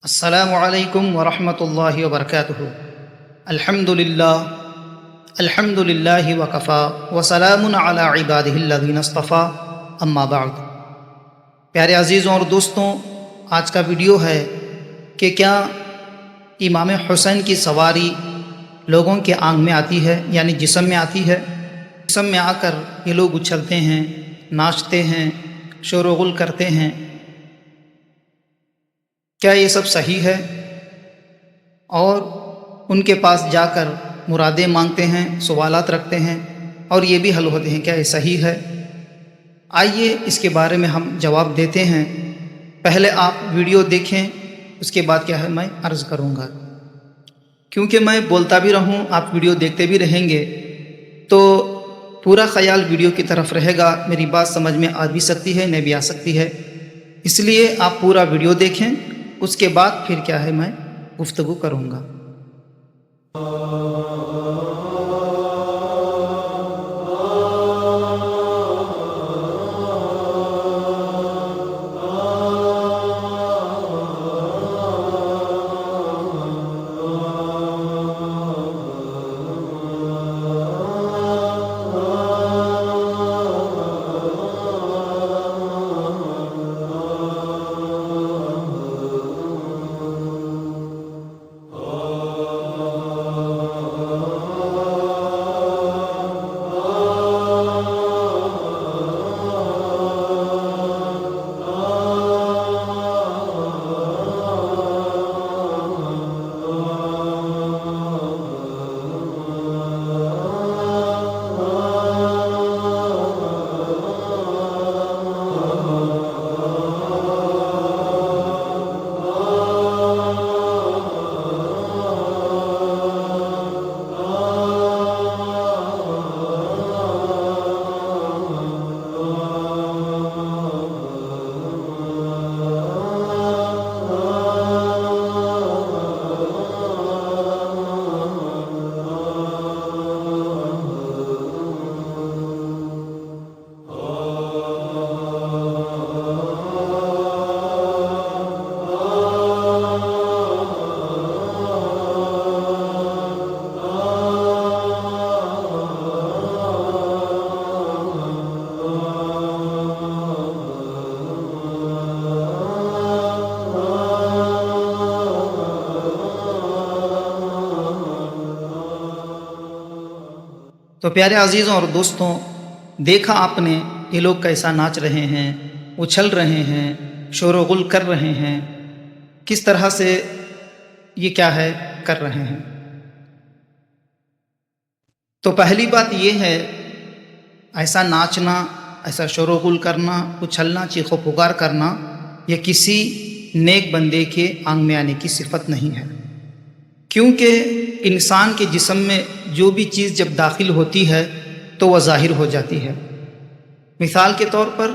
السلام علیکم ورحمۃ اللہ وبرکاتہ۔ الحمد للہ وکفا وسلام علی عبادہ الذین اصطفیٰ، اما بعد۔ پیارے عزیزوں اور دوستوں، آج کا ویڈیو ہے کہ کیا امام حسین کی سواری لوگوں کے آنگ میں آتی ہے، یعنی جسم میں آتی ہے۔ جسم میں آ کر یہ لوگ اچھلتے ہیں، ناچتے ہیں، شور و غل کرتے ہیں۔ کیا یہ سب صحیح ہے؟ اور ان کے پاس جا کر مرادیں مانگتے ہیں، سوالات رکھتے ہیں اور یہ بھی حل ہوتے ہیں، کیا یہ صحیح ہے؟ آئیے اس کے بارے میں ہم جواب دیتے ہیں۔ پہلے آپ ویڈیو دیکھیں، اس کے بعد کیا ہے میں عرض کروں گا، کیونکہ میں بولتا بھی رہوں، آپ ویڈیو دیکھتے بھی رہیں گے تو پورا خیال ویڈیو کی طرف رہے گا۔ میری بات سمجھ میں آ بھی سکتی ہے، نہیں بھی آ سکتی ہے، اس لیے آپ پورا ویڈیو دیکھیں، اس کے بعد پھر کیا ہے میں گفتگو کروں گا۔ تو پیارے عزیزوں اور دوستوں، دیکھا آپ نے یہ لوگ کیسا ناچ رہے ہیں، اچھل رہے ہیں، شور و غل کر رہے ہیں، کس طرح سے یہ کیا ہے کر رہے ہیں۔ تو پہلی بات یہ ہے، ایسا ناچنا، ایسا شور و غل کرنا، اچھلنا، چیخ و پکار کرنا، یہ کسی نیک بندے کے آنگ میں آنے کی صفت نہیں ہے، کیونکہ انسان کے جسم میں جو بھی چیز جب داخل ہوتی ہے تو وہ ظاہر ہو جاتی ہے۔ مثال کے طور پر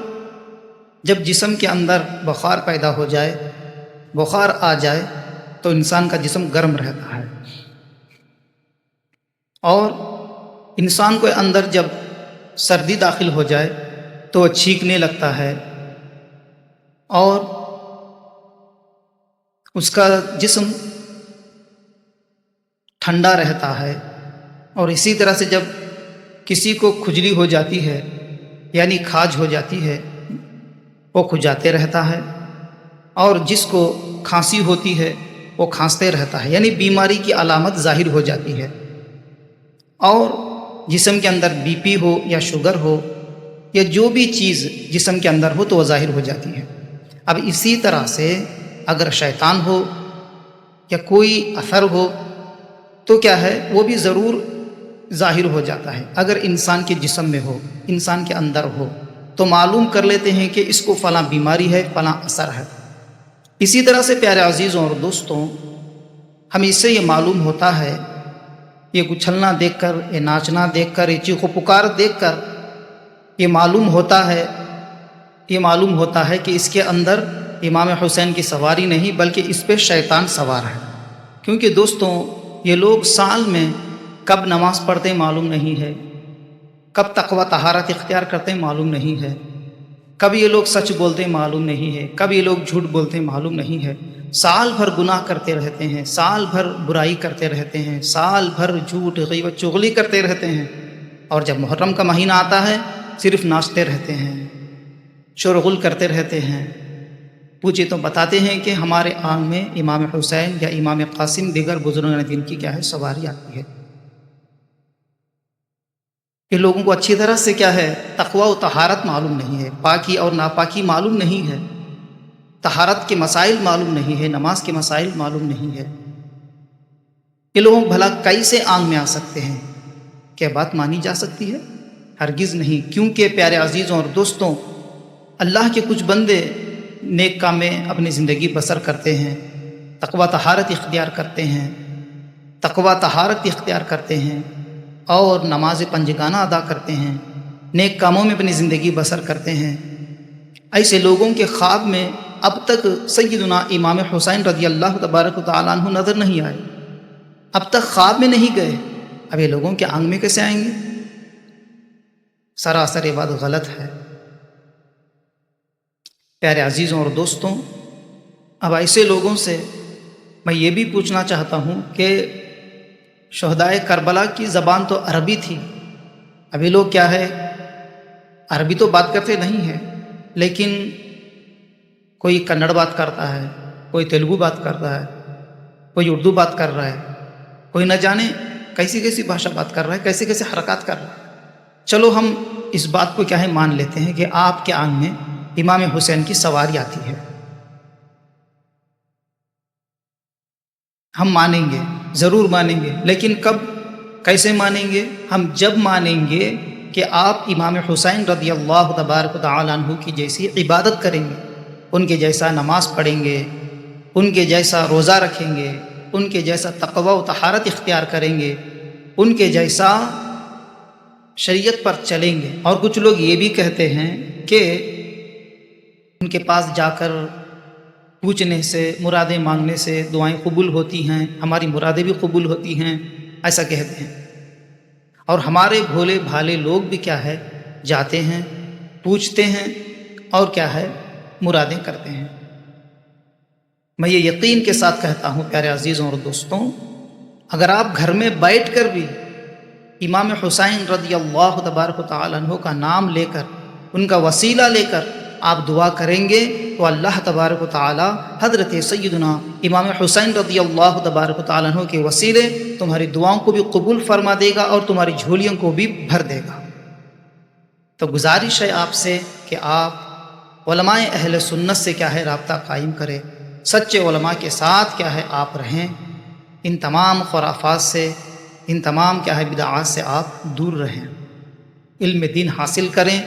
جب جسم کے اندر بخار پیدا ہو جائے، بخار آ جائے تو انسان کا جسم گرم رہتا ہے، اور انسان کو اندر جب سردی داخل ہو جائے تو وہ چھینکنے لگتا ہے اور اس کا جسم ٹھنڈا رہتا ہے۔ اور اسی طرح سے جب کسی کو کھجلی ہو جاتی ہے، یعنی کھاج ہو جاتی ہے، وہ کھجاتے رہتا ہے، اور جس کو کھانسی ہوتی ہے وہ کھانستے رہتا ہے، یعنی بیماری کی علامت ظاہر ہو جاتی ہے۔ اور جسم کے اندر بی پی ہو یا شوگر ہو یا جو بھی چیز جسم کے اندر ہو تو وہ ظاہر ہو جاتی ہے۔ اب اسی طرح سے اگر شیطان ہو یا کوئی اثر ہو تو کیا ہے، وہ بھی ضرور ظاہر ہو جاتا ہے۔ اگر انسان کے جسم میں ہو، انسان کے اندر ہو، تو معلوم کر لیتے ہیں کہ اس کو فلاں بیماری ہے، فلاں اثر ہے۔ اسی طرح سے پیارے عزیزوں اور دوستوں، ہمیں اس سے یہ معلوم ہوتا ہے، یہ اچھلنا دیکھ کر، یہ ناچنا دیکھ کر، یہ چیخ و پکار دیکھ کر یہ معلوم ہوتا ہے کہ اس کے اندر امام حسین کی سواری نہیں بلکہ اس پہ شیطان سوار ہے۔ کیونکہ دوستوں، یہ لوگ سال میں کب نماز پڑھتے معلوم نہیں ہے، کب تقوی طہارت اختیار کرتے معلوم نہیں ہے، کب یہ لوگ سچ بولتے ہیں معلوم نہیں ہے، کب یہ لوگ جھوٹ بولتے ہیں معلوم نہیں ہے، سال بھر گناہ کرتے رہتے ہیں، سال بھر برائی کرتے رہتے ہیں، سال بھر جھوٹ غیبت چغلی کرتے رہتے ہیں، اور جب محرم کا مہینہ آتا ہے صرف ناچتے رہتے ہیں، شورغل کرتے رہتے ہیں۔ پوچھے تو بتاتے ہیں کہ ہمارے آنگ میں امام حسین یا امام قاسم دیگر بزرگان دین کی کیا ہے سواری آتی ہے۔ کہ لوگوں کو اچھی طرح سے کیا ہے تقوی و طہارت معلوم نہیں ہے، پاکی اور ناپاکی معلوم نہیں ہے، طہارت کے مسائل معلوم نہیں ہے، نماز کے مسائل معلوم نہیں ہے۔ یہ لوگ بھلا کیسے آنگ میں آ سکتے ہیں؟ کیا بات مانی جا سکتی ہے؟ ہرگز نہیں، کیونکہ پیارے عزیزوں اور دوستوں، اللہ کے کچھ بندے نیک کام میں اپنی زندگی بسر کرتے ہیں، تقوی طہارت اختیار کرتے ہیں، تقوی طہارت اختیار کرتے ہیں، اور نماز پنجگانہ ادا کرتے ہیں، نیک کاموں میں اپنی زندگی بسر کرتے ہیں۔ ایسے لوگوں کے خواب میں اب تک سیدنا امام حسین رضی اللہ تبارک و تعالیٰ عنہ نظر نہیں آئے، اب تک خواب میں نہیں گئے، اب یہ لوگوں کے آنگ میں کیسے آئیں گے؟ سراسر یہ بات غلط ہے۔ پیارے عزیزوں اور دوستوں، اب ایسے لوگوں سے میں یہ بھی پوچھنا چاہتا ہوں کہ شہدائے کربلا کی زبان تو عربی تھی، ابھی لوگ کیا ہے عربی تو بات کرتے نہیں ہیں، لیکن کوئی کنڑ بات کرتا ہے، کوئی تیلگو بات کرتا ہے، کوئی اردو بات کر رہا ہے، کوئی نہ جانے کیسی کیسی بھاشا بات کر رہا ہے، کیسے کیسے حرکات کر رہا ہے۔ چلو ہم اس بات کو کیا ہے مان لیتے ہیں کہ آپ کے آنگ میں امام حسین کی سواری آتی ہے، ہم مانیں گے، ضرور مانیں گے، لیکن کب کیسے مانیں گے؟ ہم جب مانیں گے کہ آپ امام حسین رضی اللہ تبارک و تعالیٰ عنہ کی جیسی عبادت کریں گے، ان کے جیسا نماز پڑھیں گے، ان کے جیسا روزہ رکھیں گے، ان کے جیسا تقوی و طہارت اختیار کریں گے، ان کے جیسا شریعت پر چلیں گے۔ اور کچھ لوگ یہ بھی کہتے ہیں کہ ان کے پاس جا کر پوچھنے سے، مرادیں مانگنے سے دعائیں قبول ہوتی ہیں، ہماری مرادیں بھی قبول ہوتی ہیں، ایسا کہتے ہیں۔ اور ہمارے بھولے بھالے لوگ بھی کیا ہے جاتے ہیں، پوچھتے ہیں، اور کیا ہے مرادیں کرتے ہیں۔ میں یہ یقین کے ساتھ کہتا ہوں پیارے عزیزوں اور دوستوں، اگر آپ گھر میں بیٹھ کر بھی امام حسین رضی اللہ تبارک و تعالیٰ عنہ کا نام لے کر، ان کا وسیلہ لے کر آپ دعا کریں گے تو اللہ تبارک و تعالیٰ حضرت سیدنا امام حسین رضی اللہ تبارک و تعالیٰ عنہ کے وسیلے تمہاری دعاؤں کو بھی قبول فرما دے گا اور تمہاری جھولیوں کو بھی بھر دے گا۔ تو گزارش ہے آپ سے کہ آپ علماء اہل سنت سے کیا ہے رابطہ قائم کریں، سچے علماء کے ساتھ کیا ہے آپ رہیں، ان تمام خرافات سے، ان تمام کیا ہے بدعات سے آپ دور رہیں، علم دین حاصل کریں،